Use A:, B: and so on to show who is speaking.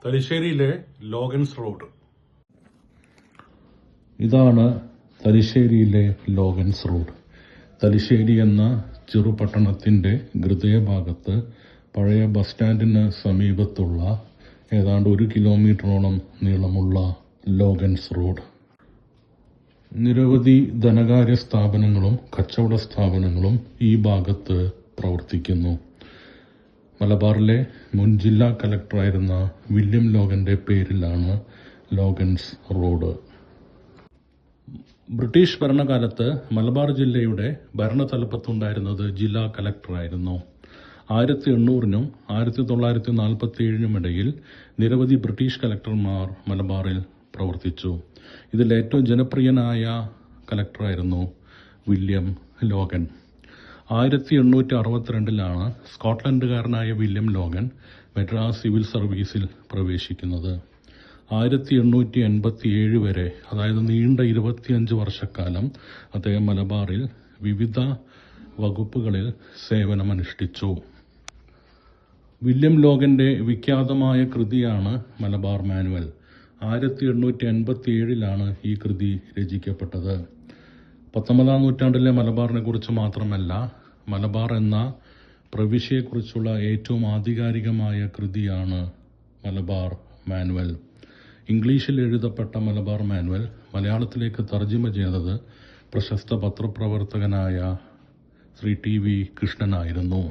A: തലശ്ശേരിയിലെ Logans road.
B: ഇതാണ് തലശ്ശേരിയിലെ ലോഗൻസ് റോഡ്. തലശ്ശേരി എന്ന ചെറുപട്ടണത്തിന്റെ ഹൃദയഭാഗത്ത് പഴയ ബസ് സ്റ്റാൻഡിന് സമീപത്തുള്ള ഏതാണ്ട് 1 കിലോമീറ്ററോളം നീളമുള്ള ലോഗൻസ് റോഡ്. നിരവധി ധനകാര്യ സ്ഥാപനങ്ങളും കച്ചവട സ്ഥാപനങ്ങളും ഈ ഭാഗത്ത് പ്രവർത്തിക്കുന്നു. മലബാറിലെ മുൻ ജില്ലാ കലക്ടറായിരുന്ന വില്യം ലോഗന്റെ പേരിലാണ് ലോഗൻസ് റോഡ്. ബ്രിട്ടീഷ് ഭരണകാലത്ത് മലബാർ ജില്ലയുടെ ഭരണതലപ്പത്തുണ്ടായിരുന്നത് ജില്ലാ കലക്ടറായിരുന്നു. 1800നും 1947നും ഇടയിൽ നിരവധി ബ്രിട്ടീഷ് കലക്ടർമാർ മലബാറിൽ പ്രവർത്തിച്ചു. ഇതിൽ ഏറ്റവും ജനപ്രിയനായ കലക്ടറായിരുന്നു വില്യം ലോഗൻ. 1862ലാണ് സ്കോട്ട്ലൻഡുകാരനായ വില്യം ലോഗൻ മദ്രാസ് സിവിൽ സർവീസിൽ പ്രവേശിക്കുന്നത്. 1887 വരെ, അതായത് നീണ്ട 25 വർഷക്കാലം അദ്ദേഹം മലബാറിൽ വിവിധ വകുപ്പുകളിൽ സേവനമനുഷ്ഠിച്ചു. വില്യം ലോഗന്റെ വിഖ്യാതമായ കൃതിയാണ് മലബാർ മാനുവൽ. 1887ലാണ് ഈ കൃതി രചിക്കപ്പെട്ടത്. 19ാം നൂറ്റാണ്ടിലെ മലബാറിനെ കുറിച്ച് മാത്രമല്ല, മലബാർ എന്ന പ്രവിശ്യയെക്കുറിച്ചുള്ള ഏറ്റവും ആധികാരികമായ കൃതിയാണ് മലബാർ മാനുവൽ. ഇംഗ്ലീഷിൽ എഴുതപ്പെട്ട മലബാർ മാനുവൽ മലയാളത്തിലേക്ക് തർജ്ജിമ ചെയ്തത് പ്രശസ്ത പത്രപ്രവർത്തകനായ ശ്രീ ടി വി കൃഷ്ണനായിരുന്നു.